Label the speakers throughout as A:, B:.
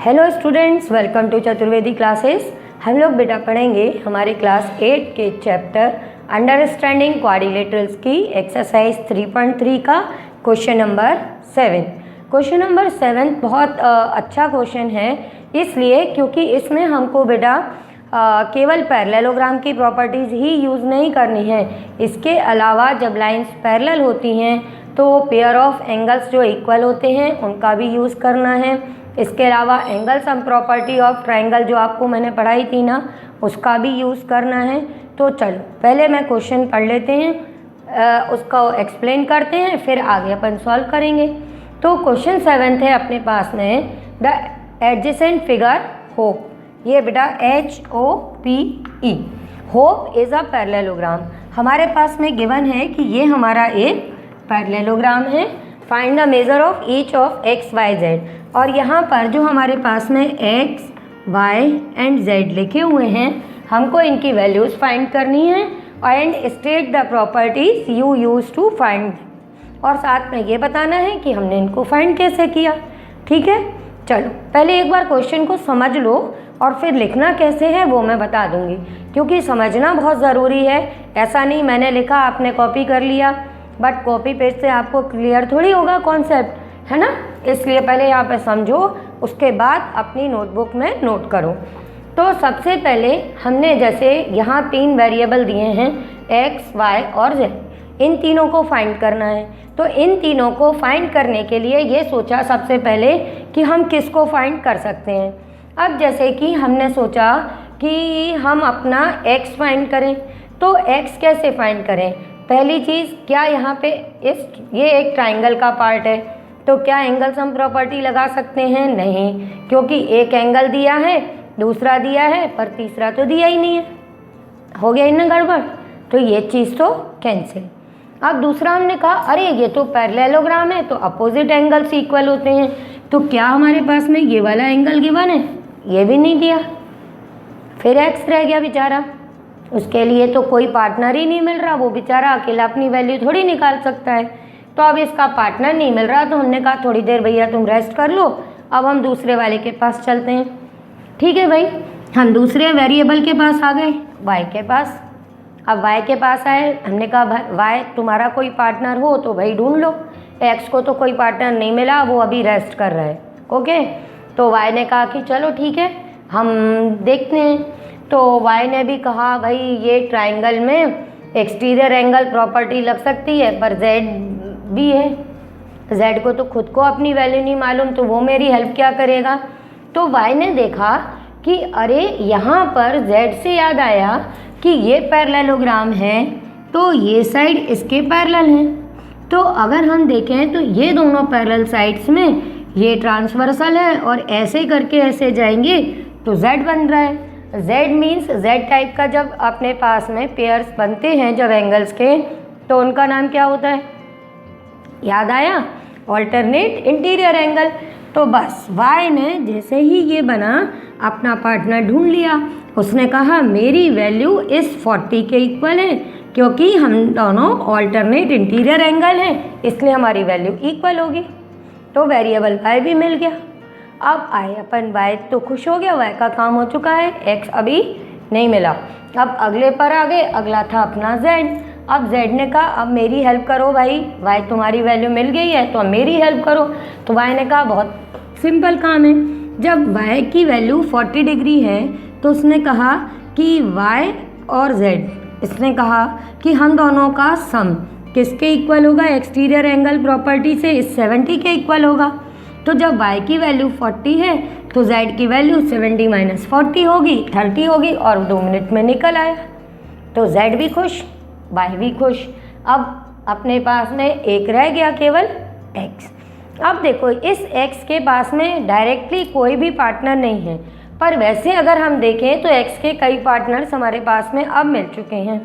A: Hello students, welcome to Chaturvedi classes. हम लोग बेटा पढ़ेंगे हमारे क्लास 8 के चैप्टर अंडरस्टैंडिंग क्वाड्रिलेटरल्स की एक्सरसाइज 3.3 का क्वेश्चन नंबर 7। क्वेश्चन नंबर 7 बहुत अच्छा क्वेश्चन है, इसलिए क्योंकि इसमें हमको बेटा केवल पैरेललोग्राम की प्रॉपर्टीज़ ही यूज़ नहीं करनी है। इसके अलावा जब लाइंस पैरेलल होती हैं तो पेयर ऑफ एंगल्स जो इक्वल होते हैं उनका भी यूज़ करना है। इसके अलावा angle sum property of triangle जो आपको मैंने पढ़ाई थी ना, उसका भी यूज़ करना है। तो चलो पहले मैं क्वेश्चन पढ़ लेते हैं, उसका एक्सप्लेन करते हैं, फिर आगे अपन सॉल्व करेंगे। तो क्वेश्चन 7 है अपने पास में, द एडजेसेंट फिगर होप। ये बेटा HOPE, hope is a parallelogram. हमारे पास में गिवन है कि ये हमारा एक पैरेललोग्राम है। Find the measure of each of x, y, z। और यहाँ पर जो हमारे पास में x, y एंड z लिखे हुए हैं, हमको इनकी वैल्यूज़ फाइंड करनी है and state the properties you use to find, और साथ में ये बताना है कि हमने इनको फाइंड कैसे किया। ठीक है, चलो पहले एक बार क्वेश्चन को समझ लो और फिर लिखना कैसे है वो मैं बता दूंगी, क्योंकि समझना बहुत ज़रूरी है। ऐसा नहीं मैंने लिखा आपने कॉपी कर लिया, बट कॉपी पेज से आपको क्लियर थोड़ी होगा कॉन्सेप्ट, है ना। इसलिए पहले यहाँ पे समझो, उसके बाद अपनी नोटबुक में नोट करो। तो सबसे पहले हमने जैसे यहाँ 3 वेरिएबल दिए हैं x, y और z, इन तीनों को फाइंड करना है। तो इन तीनों को फाइंड करने के लिए ये सोचा सबसे पहले कि हम किसको फाइंड कर सकते हैं। अब जैसे कि हमने सोचा कि हम अपना x फाइंड करें, तो x कैसे फाइंड करें। पहली चीज़, क्या यहाँ पे ये एक ट्राइंगल का पार्ट है, तो क्या एंगल सम प्रॉपर्टी लगा सकते हैं? नहीं, क्योंकि एक एंगल दिया है, दूसरा दिया है, पर तीसरा तो दिया ही नहीं है। हो गया इतना गड़बड़, तो ये चीज़ तो कैंसिल। अब दूसरा हमने कहा अरे ये तो पैरेललोग्राम है, तो अपोजिट एंगल्स इक्वल होते हैं, तो क्या हमारे पास में ये वाला एंगल गिवन है? ये भी नहीं दिया। फिर एक्स रह गया बेचारा, उसके लिए तो कोई पार्टनर ही नहीं मिल रहा, वो बेचारा अकेला अपनी वैल्यू थोड़ी निकाल सकता है। तो अब इसका पार्टनर नहीं मिल रहा, तो हमने कहा थोड़ी देर भैया तुम रेस्ट कर लो, अब हम दूसरे वाले के पास चलते हैं। ठीक है भाई, हम दूसरे वेरिएबल के पास आ गए, y के पास। अब y के पास आए, हमने कहा y तुम्हारा कोई पार्टनर हो तो भाई ढूंढ लो। x को तो कोई पार्टनर नहीं मिला, वो अभी रेस्ट कर रहा है। ओके, तो y ने कहा कि चलो ठीक है हम देखते हैं। तो y ने भी कहा भाई ये ट्राइंगल में एक्सटीरियर एंगल प्रॉपर्टी लग सकती है, पर z भी है, z को तो खुद को अपनी वैल्यू नहीं मालूम, तो वो मेरी हेल्प क्या करेगा। तो y ने देखा कि अरे यहाँ पर z से याद आया कि ये पैरेललोग्राम है, तो ये साइड इसके पैरेलल है। तो अगर हम देखें तो ये दोनों पैरेलल साइड्स में ये ट्रांसवर्सल है, और ऐसे करके ऐसे जाएंगे तो z बन रहा है। z मीन्स z टाइप का जब अपने पास में पेयर्स बनते हैं जब एंगल्स के, तो उनका नाम क्या होता है? याद आया? Alternate interior angle. तो बस y ने जैसे ही ये बना अपना पार्टनर ढूंढ लिया, उसने कहा मेरी वैल्यू इस 40 के इक्वल है, क्योंकि हम दोनों ऑल्टरनेट इंटीरियर एंगल हैं, इसलिए हमारी वैल्यू इक्वल होगी। तो वेरिएबल y भी मिल गया। अब आए अपन y तो खुश हो गया, y का काम हो चुका है, x अभी नहीं मिला। अब अगले पर आ गए, अगला था अपना z। अब z ने कहा अब मेरी हेल्प करो भाई, y तुम्हारी वैल्यू मिल गई है तो अब मेरी हेल्प करो। तो y ने कहा बहुत सिंपल काम है, जब y की वैल्यू 40 डिग्री है तो उसने कहा कि y और z, इसने कहा कि हम दोनों का सम किसके इक्वल होगा? एक्सटीरियर एंगल प्रॉपर्टी से इस 70 के इक्वल होगा। तो जब y की वैल्यू 40 है तो z की वैल्यू 70 माइनस 40 होगी, 30 होगी, और 2 मिनट में निकल आया। तो z भी खुश, y भी खुश। अब अपने पास में एक रह गया केवल x। अब देखो इस x के पास में डायरेक्टली कोई भी पार्टनर नहीं है, पर वैसे अगर हम देखें तो x के कई पार्टनर्स हमारे पास में अब मिल चुके हैं।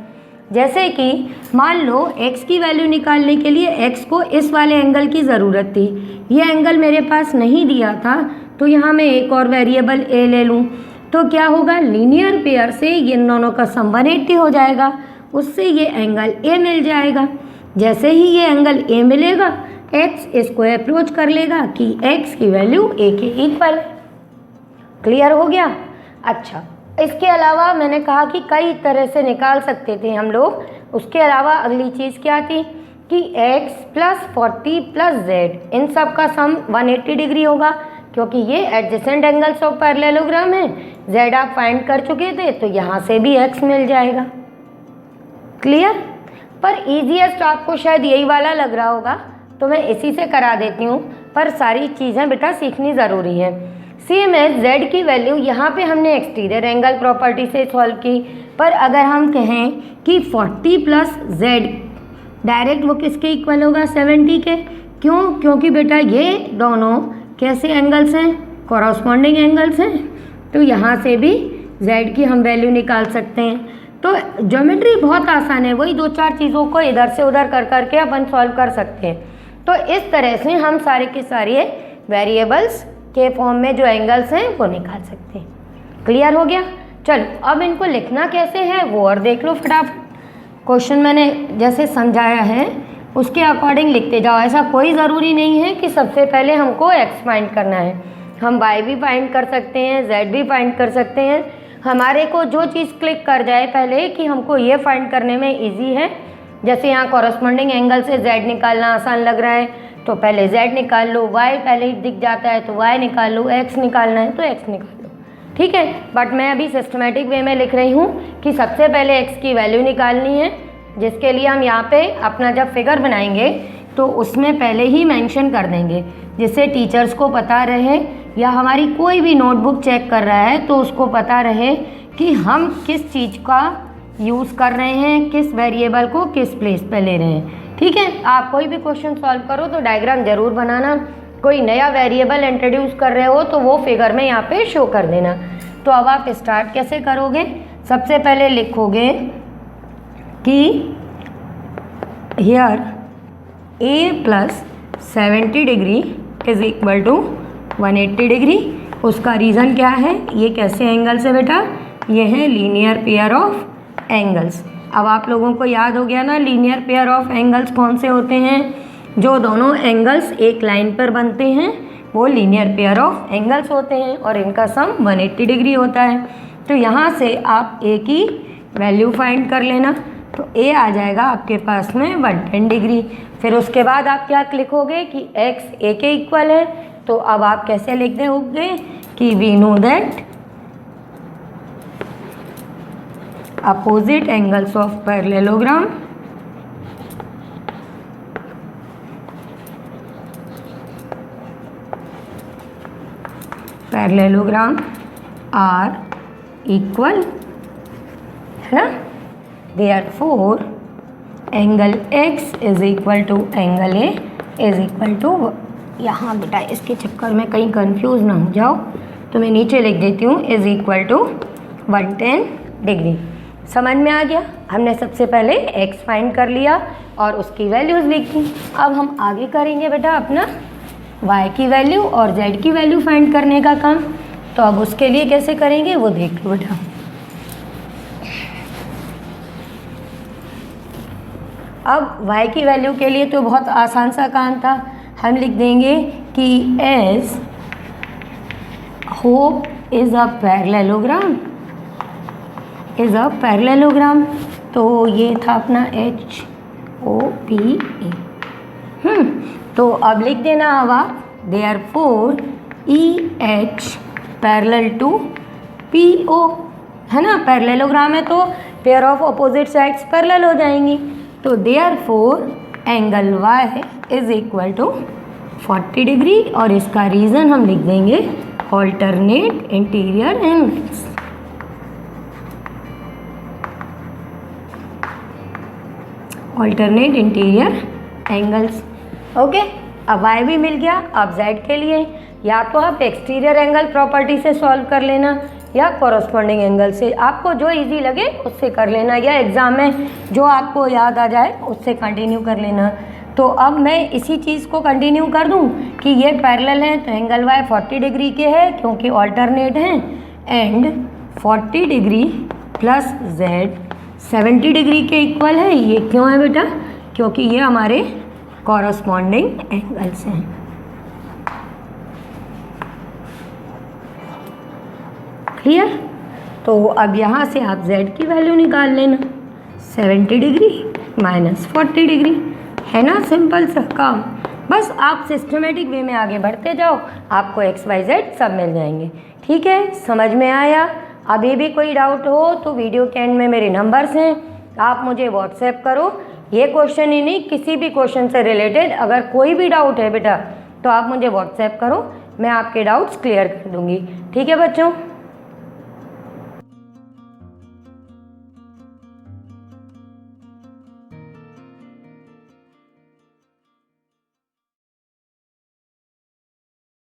A: जैसे कि मान लो x की वैल्यू निकालने के लिए x को इस वाले एंगल की ज़रूरत थी, ये एंगल मेरे पास नहीं दिया था, तो यहाँ मैं एक और वेरिएबल a ले लूँ, तो क्या होगा? लीनियर पेयर से इन दोनों का सम 180 हो जाएगा, उससे ये एंगल a मिल जाएगा। जैसे ही ये एंगल a मिलेगा, x इसको अप्रोच कर लेगा कि x की वैल्यू a के इक्वल है। क्लियर हो गया। अच्छा, इसके अलावा मैंने कहा कि कई तरह से निकाल सकते थे हम लोग। उसके अलावा अगली चीज़ क्या थी कि x + 40 + z इन सब का सम 180 डिग्री होगा, क्योंकि ये एडजेसेंट एंगल्स ऑफ पैरेललोग्राम है। z आप फाइंड कर चुके थे, तो यहाँ से भी x मिल जाएगा। क्लियर। पर ईजीएस्ट आपको शायद यही वाला लग रहा होगा, तो मैं इसी से करा देती हूँ। पर सारी चीज़ें बेटा सीखनी ज़रूरी है। सेम है, z की वैल्यू यहाँ पे हमने एक्सटीरियर एंगल प्रॉपर्टी से सॉल्व की। पर अगर हम कहें कि 40 + z डायरेक्ट वो किसके इक्वल होगा, 70 के। क्यों? क्योंकि बेटा ये दोनों कैसे एंगल्स हैं, कॉरस्पॉन्डिंग एंगल्स हैं। तो यहाँ से भी z की हम वैल्यू निकाल सकते हैं। तो ज्योमेट्री बहुत आसान है, वही 2-4 चीज़ों को इधर से उधर कर करके अपन सॉल्व कर सकते हैं। तो इस तरह से हम सारे के सारे वेरिएबल्स के फॉर्म में जो एंगल्स हैं वो निकाल सकते हैं। क्लियर हो गया। चलो अब इनको लिखना कैसे है वो और देख लो फटाफट। क्वेश्चन मैंने जैसे समझाया है उसके अकॉर्डिंग लिखते जाओ। ऐसा कोई ज़रूरी नहीं है कि सबसे पहले हमको x फाइंड करना है, हम y भी फाइंड कर सकते हैं, z भी फाइंड कर सकते हैं। हमारे को जो चीज़ क्लिक कर जाए पहले कि हमको ये फाइंड करने में इजी है। जैसे यहाँ कॉरस्पॉन्डिंग एंगल से z निकालना आसान लग रहा है, तो पहले z निकाल लो। y पहले ही दिख जाता है तो y निकाल लो। x निकालना है तो x निकाल लो। ठीक है, बट मैं अभी सिस्टमेटिक वे में लिख रही हूँ कि सबसे पहले x की वैल्यू निकालनी है, जिसके लिए हम यहाँ पे अपना जब फिगर बनाएंगे तो उसमें पहले ही मेंशन कर देंगे, जिससे टीचर्स को पता रहे या हमारी कोई भी नोटबुक चेक कर रहा है तो उसको पता रहे कि हम किस चीज़ का यूज़ कर रहे हैं, किस वेरिएबल को किस प्लेस पे ले रहे हैं। ठीक है, आप कोई भी क्वेश्चन सॉल्व करो तो डायग्राम ज़रूर बनाना। कोई नया वेरिएबल इंट्रोड्यूस कर रहे हो तो वो फिगर में यहाँ पे शो कर देना। तो अब आप स्टार्ट कैसे करोगे, सबसे पहले लिखोगे कि here a + 70 degree is equal to 180 degree. उसका रीज़न क्या है, ये कैसे एंगल्स है बेटा, ये है लीनियर पेयर ऑफ एंगल्स। अब आप लोगों को याद हो गया ना लीनियर पेयर ऑफ एंगल्स कौन से होते हैं, जो दोनों एंगल्स एक लाइन पर बनते हैं वो लीनियर पेयर ऑफ एंगल्स होते हैं और इनका सम 180 डिग्री होता है। तो यहाँ से आप a की वैल्यू फाइंड कर लेना, तो a आ जाएगा आपके पास में 110 डिग्री। फिर उसके बाद आप क्या लिखोगे कि x a के इक्वल है। तो अब आप कैसे लिख दोगे कि we know that opposite angles of parallelogram are equal, है ना। Therefore angle x is equal to angle a is equal to, यहाँ बेटा इसके चक्कर में कहीं कंफ्यूज ना हो जाओ तो मैं नीचे लिख देती हूँ इज इक्वल टू 110 डिग्री। समझ में आ गया। हमने सबसे पहले x फाइंड कर लिया और उसकी वैल्यूज़ लिखी। अब हम आगे करेंगे बेटा अपना y की वैल्यू और z की वैल्यू फाइंड करने का काम। तो अब उसके लिए कैसे करेंगे वो देख लो बेटा। अब y की वैल्यू के लिए तो बहुत आसान सा काम था, हम लिख देंगे कि S hope is a parallelogram, तो ये था अपना HOPA। तो अब लिख देना अब आप therefore EH parallel to PO, है ना। पैरेललोग्राम है तो pair of opposite sides parallel हो जाएंगी। तो therefore angle y is equal to 40 degree और इसका रीज़न हम लिख देंगे alternate interior angles. Alternate interior angles, okay. अब y भी मिल गया। अब z के लिए या तो आप एक्सटीरियर एंगल प्रॉपर्टी से सॉल्व कर लेना या कॉरस्पॉन्डिंग एंगल से, आपको जो इजी लगे उससे कर लेना, या एग्ज़ाम में जो आपको याद आ जाए उससे कंटिन्यू कर लेना। तो अब मैं इसी चीज़ को कंटिन्यू कर दूं कि ये पैरेलल है तो एंगल y 40 डिग्री के है क्योंकि ऑल्टरनेट हैं, and 40 degree plus z 70 degree के इक्वल है। ये क्यों है बेटा, क्योंकि ये हमारे कॉरस्पॉन्डिंग एंगल्स हैं। क्लियर। तो अब यहाँ से आप z की वैल्यू निकाल लेना, 70 डिग्री माइनस 40 डिग्री, है ना सिंपल सा काम। बस आप सिस्टमेटिक वे में आगे बढ़ते जाओ, आपको x y z सब मिल जाएंगे। ठीक है, समझ में आया। अभी भी कोई डाउट हो तो वीडियो के एंड में मेरे नंबर्स हैं, आप मुझे व्हाट्सएप करो। ये क्वेश्चन ही नहीं, किसी भी क्वेश्चन से रिलेटेड अगर कोई भी डाउट है बेटा तो आप मुझे व्हाट्सएप करो, मैं आपके डाउट्स क्लियर कर दूँगी। ठीक है बच्चों।